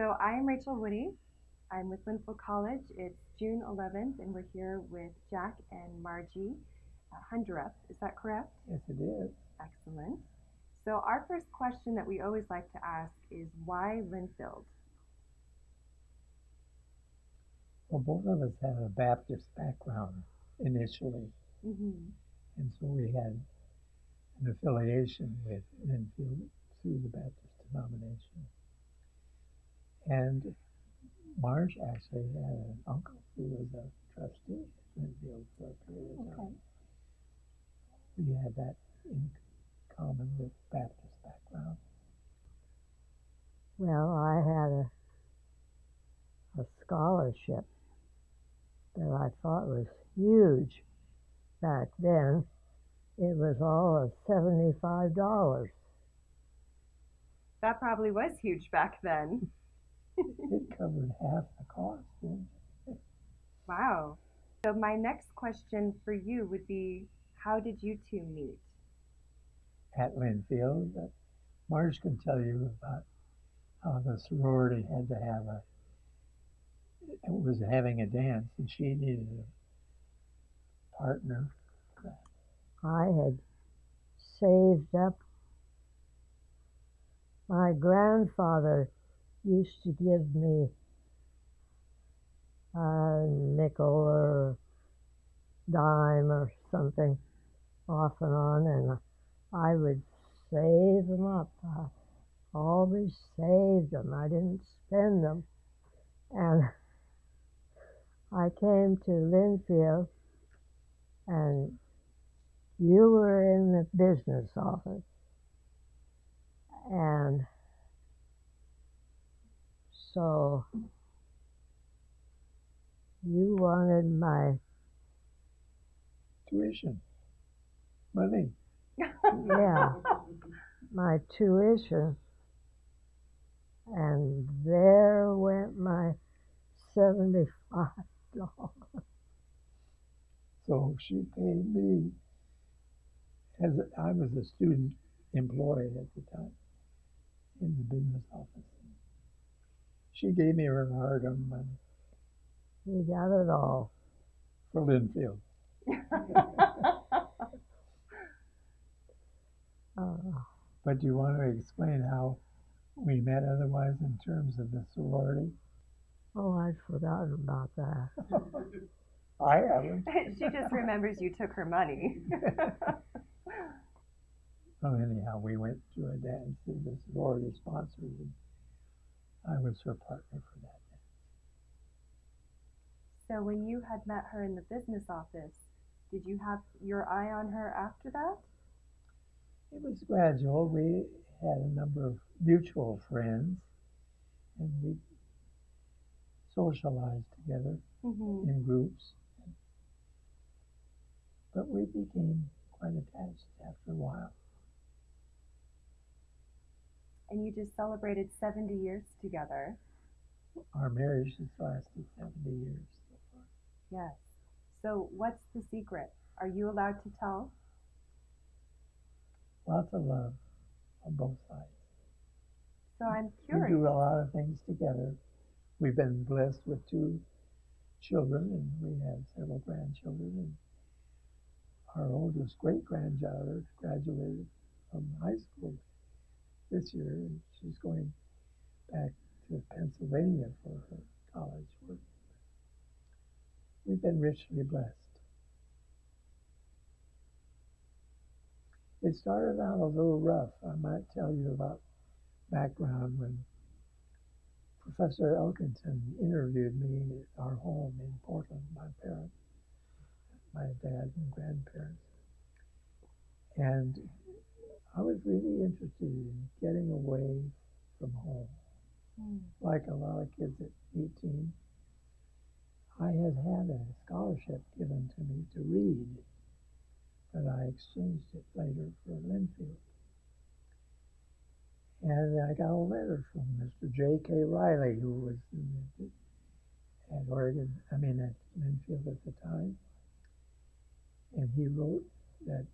So I am Rachel Woody. I'm with Linfield College. It's June 11th, and we're here with Jack and Margie Hunderup. Is that correct? Yes, it is. Excellent. So our first question that we always like to ask is why Linfield? Well, both of us had a Baptist background initially, Mm-hmm. and so we had an affiliation with Linfield through the Baptist denomination. And Marge actually had an uncle who was a trustee at Linfield for a period of time. We had that in common with Baptist background. Well, I had a scholarship that I thought was huge back then. It was all of $75. That probably was huge back then. It covered half the cost, didn't it? Wow. So my next question for you would be, how did you two meet? At Linfield. Marge can tell you about how the sorority had to have was having a dance, and she needed a partner. I had saved up. My grandfather used to give me a nickel or dime or something off and on, and I would save them up. I always saved them. I didn't spend them. And I came to Linfield, and you were in the business office. And so you wanted my, Tuition, money. yeah, my tuition. And there went my $75. So she paid me as I was a student employee at the time in the business office. She gave me her hard-earned money You got it all. for Linfield. Uh, But do you want to explain how we met otherwise in terms of the sorority? oh, I'd forgotten about that. I haven't. She just remembers you took her money. Well, anyhow, we went to a dance that the sorority sponsored, and I was her partner for that dance. So when you had met her in the business office, did you have your eye on her after that? It was gradual. We had a number of mutual friends, and we socialized together Mm-hmm. in groups. But we became quite attached after a while. And you just celebrated 70 years together. Our marriage has lasted 70 years so far. Yes. So what's the secret? Are you allowed to tell? Lots of love on both sides. So I'm We curious. do a lot of things together. We've been blessed with 2 children, and we have several grandchildren. And our oldest great-granddaughter graduated from high school this year, and she's going back to Pennsylvania for her college work. We've been richly blessed. It started out a little rough. I might tell you about background when Professor Elkington interviewed me at our home in Portland, my parents, my dad and grandparents. And I was really interested in getting away from home. Like a lot of kids at 18, I had a scholarship given to me to read, but I exchanged it later for Linfield. And I got a letter from Mr. J.K. Riley, who was at Linfield at the time. And he wrote that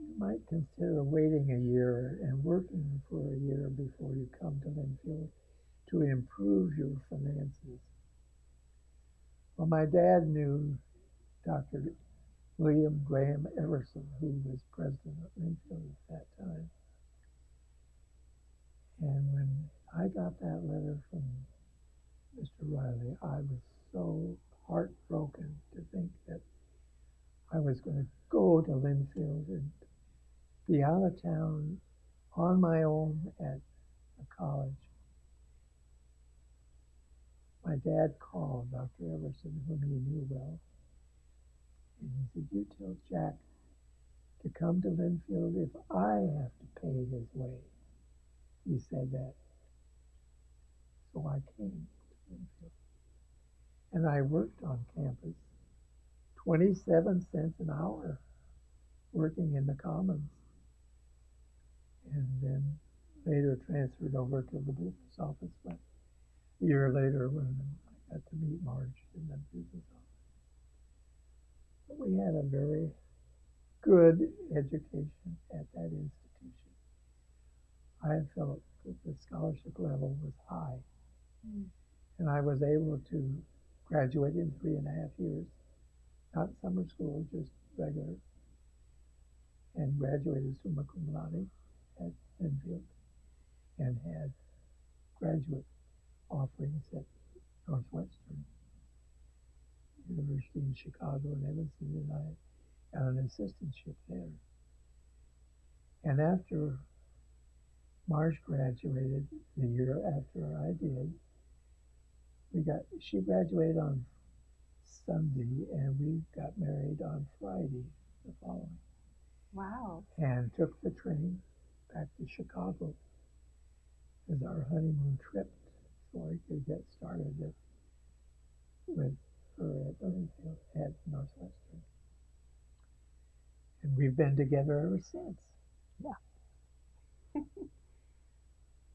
you might consider waiting a year and working for a year before you come to Linfield to improve your finances. Well, my dad knew Dr. William Graham Everson, who was president of Linfield at that time. And when I got that letter from Mr. Riley, I was so heartbroken to think that I was going to go to Linfield and be out of town on my own at a college. My dad called Dr. Everson, whom he knew well, and he said, "You tell Jack to come to Linfield if I have to pay his way." He said that. So I came to Linfield. And I worked on campus, 27 cents an hour, working in the commons. And then later transferred over to the business office. But a year later, when I got to meet Marge in the business office. But we had a very good education at that institution. I felt that the scholarship level was high. And I was able to graduate in 3.5 years, not summer school, just regular, and graduated summa cum laude at Linfield and had graduate offerings at Northwestern University in Chicago and Evanston, and I got an assistantship there. And after Marge graduated, the year after I did, she graduated on Sunday and we got married on Friday the following. Wow. And took the train back to Chicago as our honeymoon trip so I could get started with her at Linfield at Northwestern. And we've been together ever since. Yeah.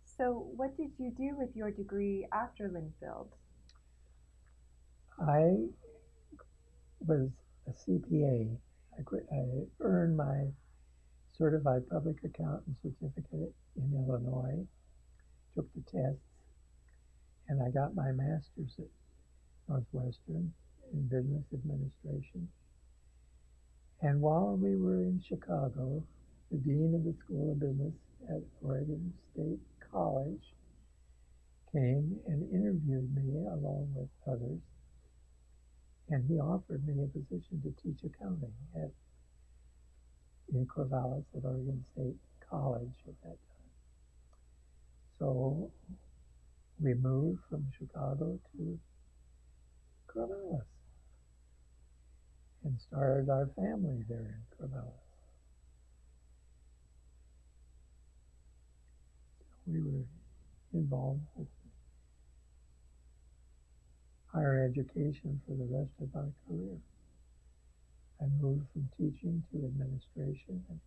So, what did you do with your degree after Linfield? I was a CPA. I earned my certified public accountant certificate in Illinois, took the tests, and I got my master's at Northwestern in business administration. And while we were in Chicago, the dean of the School of Business at Oregon State College came and interviewed me along with others, and he offered me a position to teach accounting in Corvallis at Oregon State College at that time. So we moved from Chicago to Corvallis and started our family there in Corvallis. We were involved with higher education for the rest of my career. I moved from teaching to administration and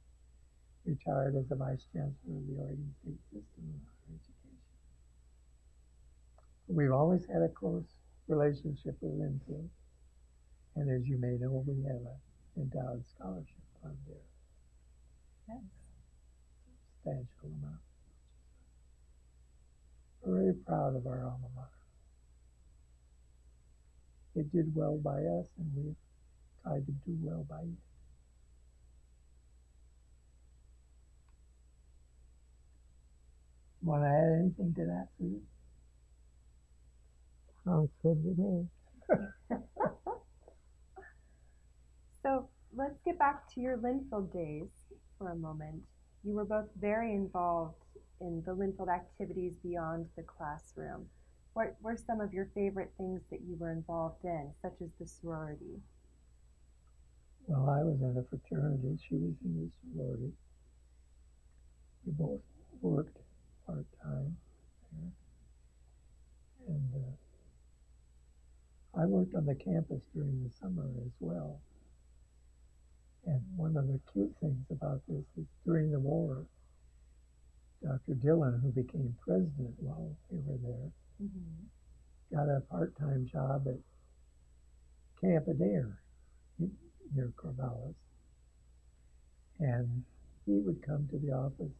retired as the vice chancellor of the Oregon State System of Higher Education. We've always had a close relationship with Linfield, and as you may know, we have an endowed scholarship fund there. Yes. Substantial amount. We're very proud of our alma mater. It did well by us, and we've tried to do well by you. Want to add anything to that, Susan? Sounds good to me. So, let's get back to your Linfield days for a moment. You were both very involved in the Linfield activities beyond the classroom. What were some of your favorite things that you were involved in, such as the sorority? Well, I was in a fraternity. She was in the sorority. We both worked part-time there. And I worked on the campus during the summer as well. And one of the cute things about this is during the war, Dr. Dillon, who became president while we were there, got a part-time job at Camp Adair near Corvallis. And he would come to the office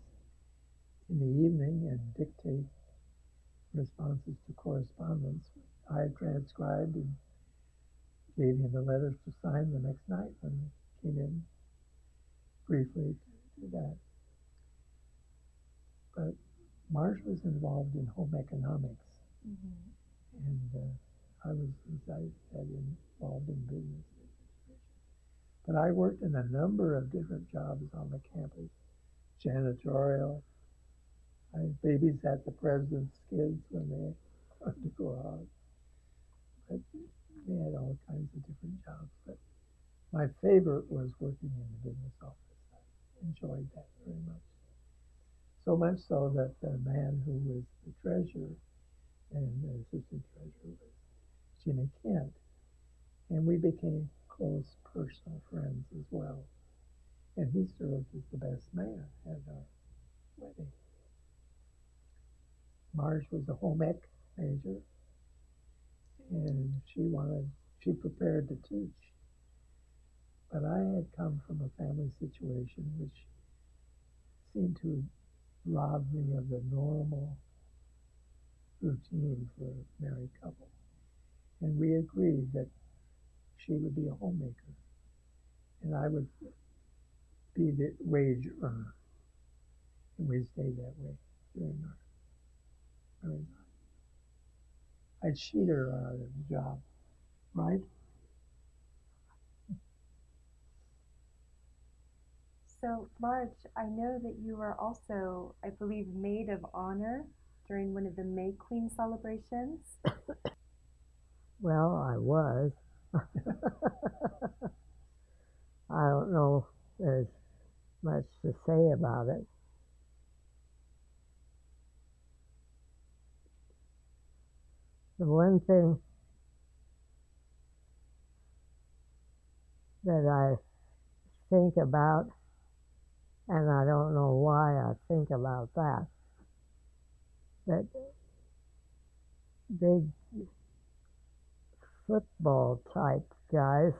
in the evening and dictate responses to correspondence. I transcribed and gave him the letters to sign the next night when he came in briefly to do that. But Marge was involved in home economics, and I was, as I said, involved in business. But I worked in a number of different jobs on the campus, janitorial. I babysat the president's kids when they wanted to go out. But we had all kinds of different jobs. But my favorite was working in the business office. I enjoyed that very much. So much so that the man who was the treasurer and the assistant treasurer was Jimmy Kent. And we became close personal friends as well. And he served as the best man at our wedding. Marge was a home ec major, and she prepared to teach. But I had come from a family situation which seemed to rob me of the normal routine for a married couple. And we agreed that she would be a homemaker, and I would be the wage earner. And we stayed that way during our married life. I'd cheat her out of the job, right? So, Marge, I know that you were also, I believe, Maid of Honor during one of the May Queen celebrations. Well, I was. I don't know if there's much to say about it. The one thing that I think about, and I don't know why I think about that big football type guys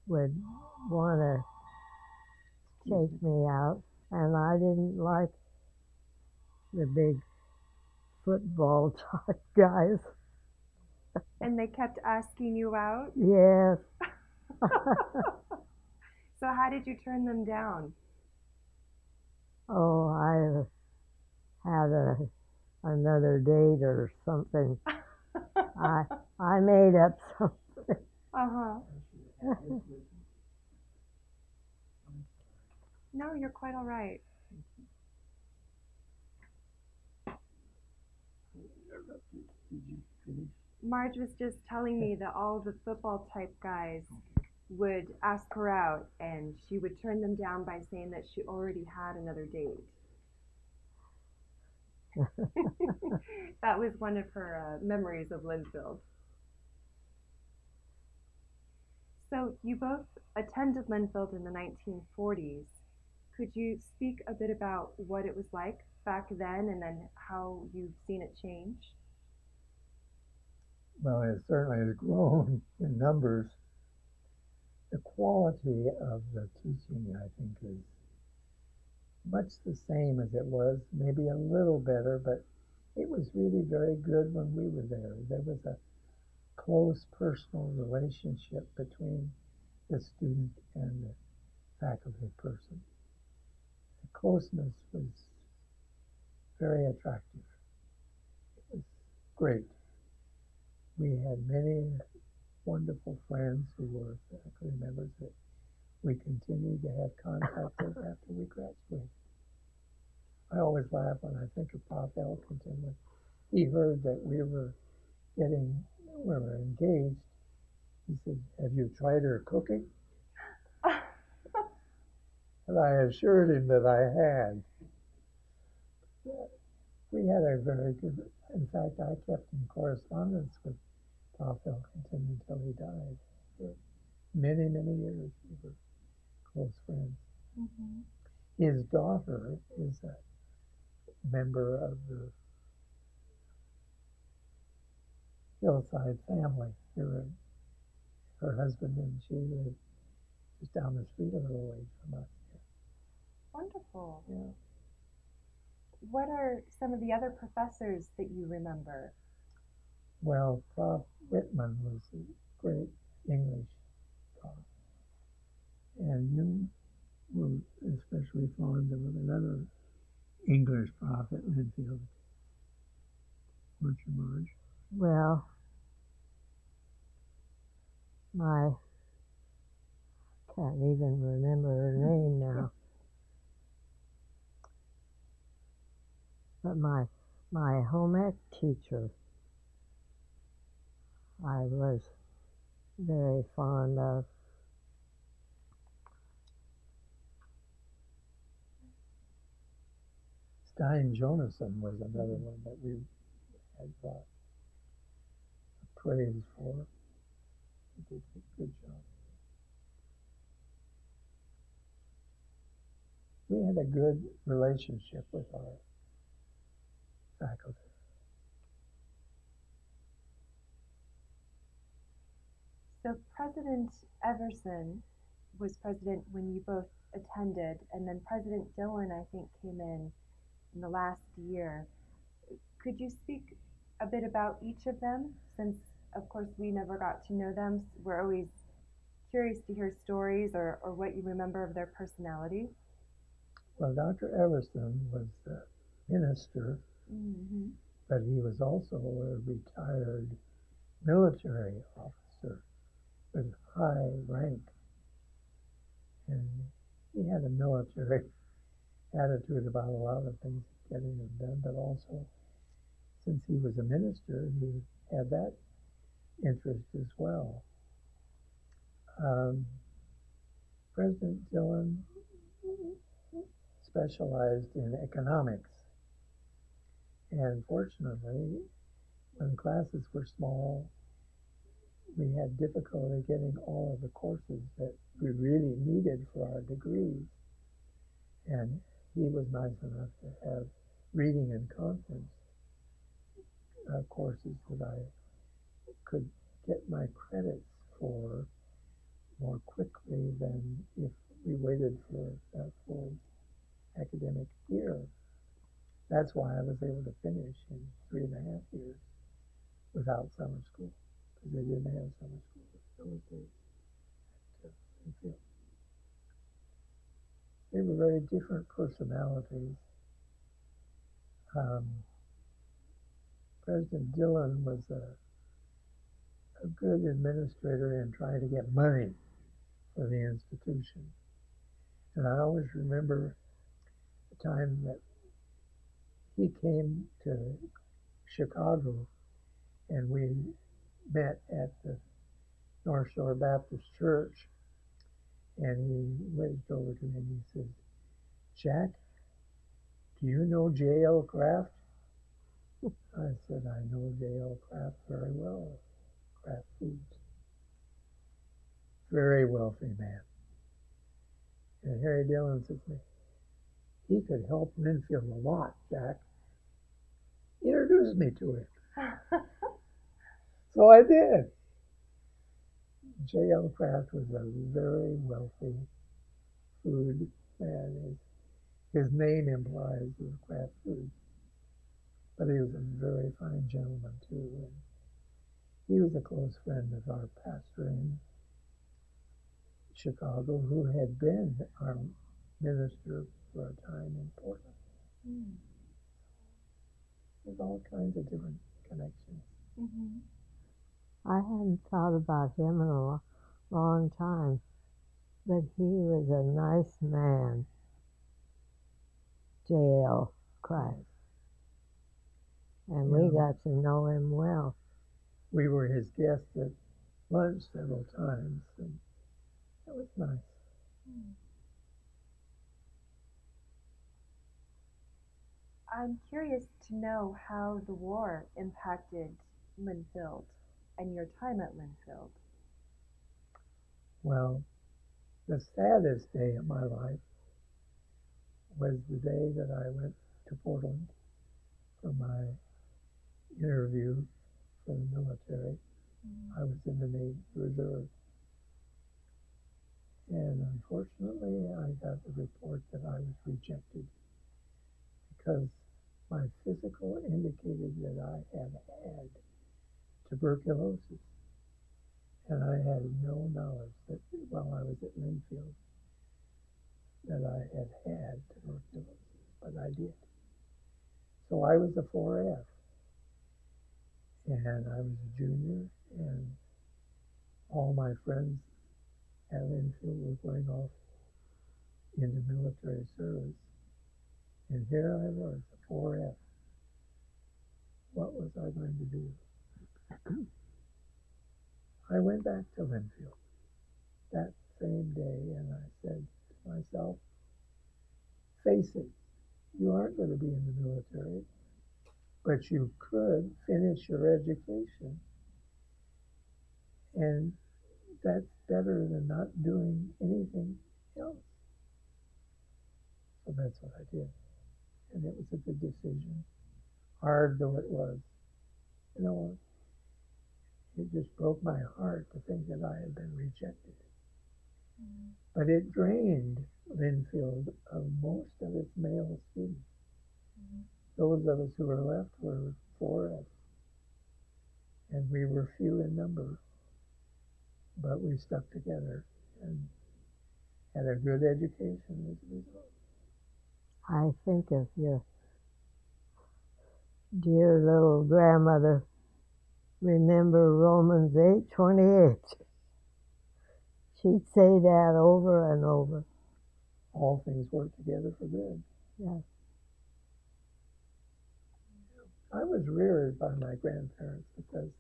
would want to take me out, and I didn't like the big football type guys. And they kept asking you out? Yes. So how did you turn them down? Oh, I had another date or something. I made up something. Uh-huh. No, you're quite all right. Did you finish? Marge was just telling me that all the football type guys would ask her out, and she would turn them down by saying that she already had another date. That was one of her memories of Linfield. So you both attended Linfield in the 1940s. Could you speak a bit about what it was like back then and then how you've seen it change? Well, it certainly has grown in numbers. The quality of the teaching, I think, is much the same as it was, maybe a little better, but it was really very good when we were there. There was a close personal relationship between the student and the faculty person. The closeness was very attractive. It was great. We had many wonderful friends who were faculty members that we continued to have contact with after we graduated. I always laugh when I think of Prof. Elkington when he heard that we were engaged. He said, "Have you tried her cooking?" And I assured him that I had. We had a very good, in fact, I kept in correspondence with Prof. Elkington until he died. For many, many years we were close friends. Mm-hmm. His daughter is a member of the Hillside family. Her husband and she live just down the street a little ways from us. Wonderful. Yeah. what are some of the other professors that you remember? Well, Prof. Whitman was a great English prof, and you were especially fond of another English prof at Linfield, weren't you, Marge? Well, my can't even remember her name now. But my home ec teacher, I was very fond of. Stein Jonason was another one that we had praise for. He did a good job. We had a good relationship with our faculty. So President Everson was president when you both attended, and then President Dillon, I think, came in the last year. Could you speak a bit about each of them? Since, of course, we never got to know them, we're always curious to hear stories or what you remember of their personality. Well, Dr. Everson was the minister, Mm-hmm. but he was also a retired military officer with high rank. And he had a military attitude about a lot of things getting them done, but also, since he was a minister, he had that interest as well. President Dillon specialized in economics, and fortunately, when classes were small, we had difficulty getting all of the courses that we really needed for our degrees. And he was nice enough to have reading and conference courses that I could get my credits for more quickly than if we waited for that full academic year. That's why I was able to finish in 3.5 years without summer school, because they didn't have summer school those days at Linfield. They were very different personalities. President Dillon was a good administrator in trying to get money for the institution. And I always remember the time that he came to Chicago and we met at the North Shore Baptist Church, and he waved over to me and he says, "Jack, do you know J.L. Kraft?" I said, "I know J.L. Kraft very well, Kraft Foods." Very wealthy man. And Harry Dillon says to me, "He could help Linfield a lot, Jack. Introduce me to him." So I did. J.L. Kraft was a very wealthy food man. His name implies it was Kraft Foods. But he was a very fine gentleman, too. And he was a close friend of our pastor in Chicago, who had been our minister for a time in Portland. Mm. There's all kinds of different connections. Mm-hmm. I hadn't thought about him in a long time, but he was a nice man, J.L. Kraft. And we got to know him well. We were his guests at lunch several times, and that was nice. I'm curious to know how the war impacted Linfield and your time at Linfield. Well, the saddest day of my life was the day that I went to Portland for my interview for the military. I was in the Navy Reserve. And unfortunately, I got the report that I was rejected because my physical indicated that I had had tuberculosis, and I had no knowledge that while I was at Linfield that I had tuberculosis, but I did. So I was a 4F, and I was a junior, and all my friends at Linfield were going off into military service, and here I was, a 4F. What was I going to do? I went back to Linfield that same day, and I said to myself, face it, you aren't going to be in the military, but you could finish your education, and that's better than not doing anything else. So that's what I did, and it was a good decision, hard though it was. You know, it just broke my heart to think that I had been rejected. But it drained Linfield of most of its male students. Those of us who were left were 4F, and we were few in number, but we stuck together and had a good education as a result. I think of your dear little grandmother. Remember Romans 8:28. She'd say that over and over. All things work together for good. Yes. I was reared by my grandparents because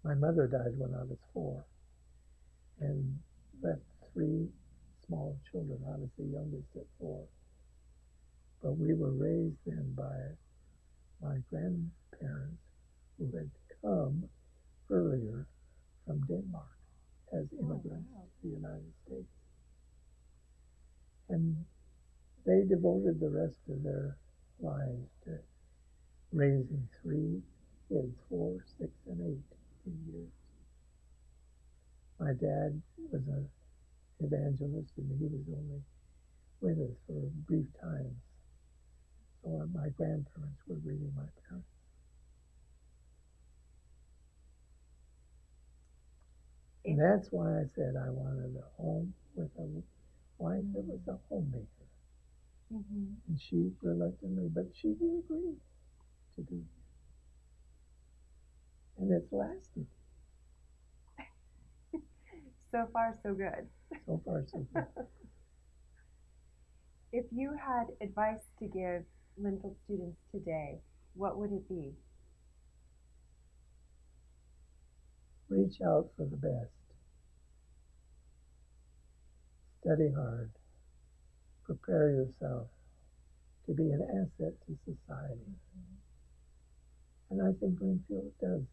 my mother died when I was 4 and left 3 small children. I was the youngest at 4. But we were raised then by my grandparents who had come earlier from Denmark as immigrants to the United States. And they devoted the rest of their lives to raising 3 kids, 4, 6, and 8 in years. My dad was an evangelist, and he was only with us for brief times. So my grandparents were really my parents. And that's why I said I wanted a home with a wife that was a homemaker. And she reluctantly, but she did agree to do it. And it's lasted. So far, so good. So far, so good. If you had advice to give Linfield students today, what would it be? Reach out for the best. Study hard. Prepare yourself to be an asset to society. And I think Linfield does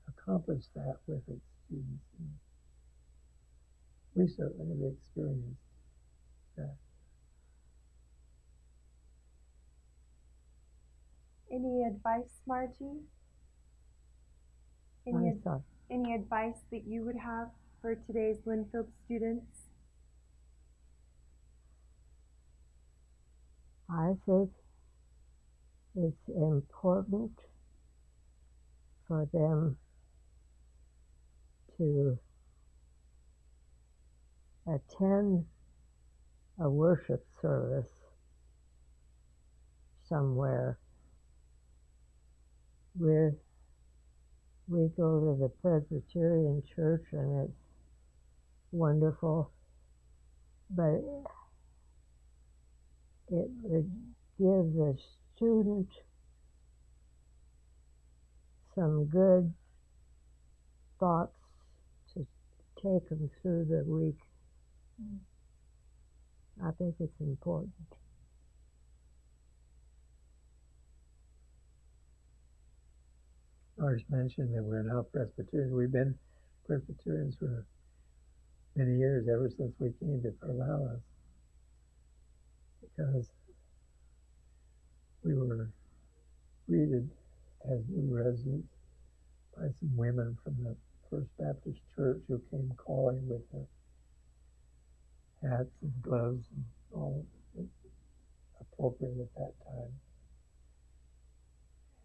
accomplish that with its students. And we certainly have experienced that. Any advice, Margie? Any advice that you would have for today's Linfield students? I think it's important for them to attend a worship service somewhere. We go to the Presbyterian church, and it's wonderful, but it would give the student some good thoughts to take them through the week. I think it's important. Ours mentioned that we're now Presbyterians. We've been Presbyterians for many years, ever since we came to Corvallis, because we were greeted as new residents by some women from the First Baptist Church who came calling with their hats and gloves and all a appropriate at that time.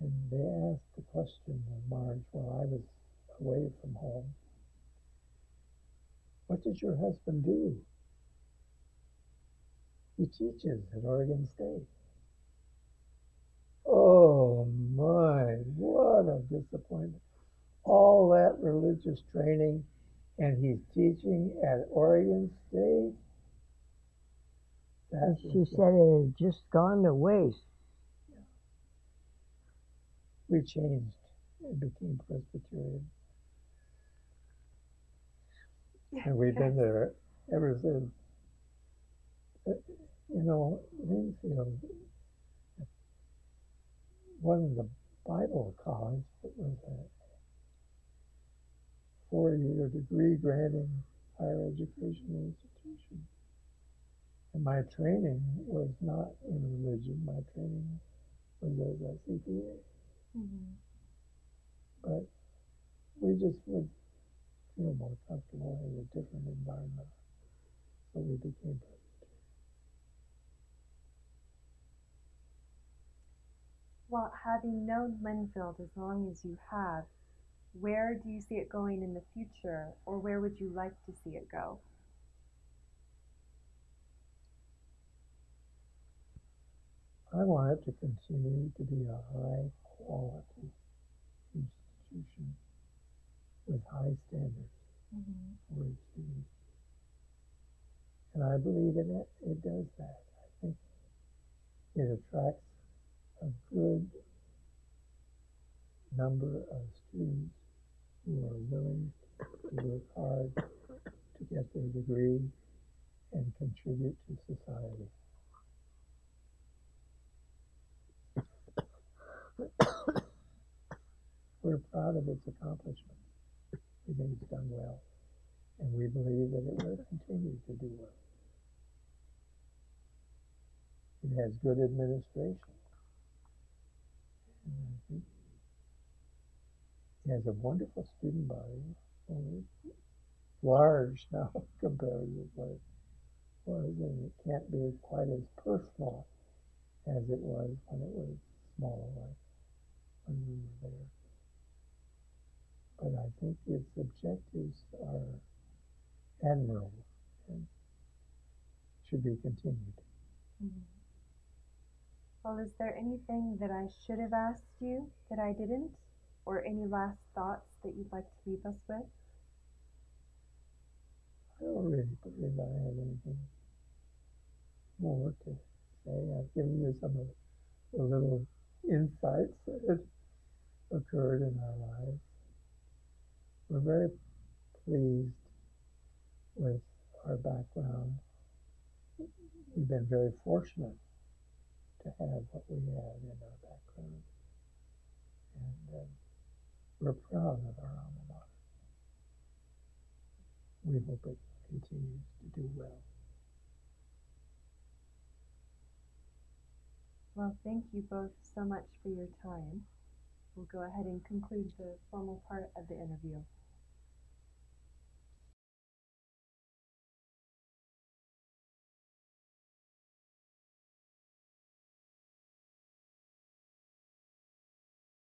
And they asked the question of Marge while I was away from home, what does your husband do? He teaches at Oregon State. Oh my, what a disappointment. All that religious training, and he's teaching at Oregon State? And she said it had just gone to waste. We changed and became Presbyterian. And we've been there ever since. You know, Linfield wasn't a Bible college, it was a 4-year degree granting higher education institution. And my training was not in religion, my training was as a CPA. Mm-hmm. But we just would feel more comfortable in a different environment. So we became Presbyterian. Well, having known Linfield as long as you have, where do you see it going in the future, or where would you like to see it go? I want it to continue to be a high quality institution with high standards for its students. And I believe in it, it does that. I think it attracts a good number of students who are willing to work hard to get their degree and contribute to society. We're proud of its accomplishments. We think it's done well, and we believe that it will continue to do well. It has good administration. And I think it has a wonderful student body. Well, it's large now compared with what it was, and it can't be quite as personal as it was when it was small, like when we were there. But I think its objectives are admirable and should be continued. Mm-hmm. Well, is there anything that I should have asked you that I didn't? Or any last thoughts that you'd like to leave us with? I don't really believe I have anything more to say. I've given you some of the little insights that have occurred in our lives. We're very pleased with our background. We've been very fortunate to have what we have in our background. And we're proud of our alma mater. We hope it continues to do well. Well, thank you both so much for your time. We'll go ahead and conclude the formal part of the interview.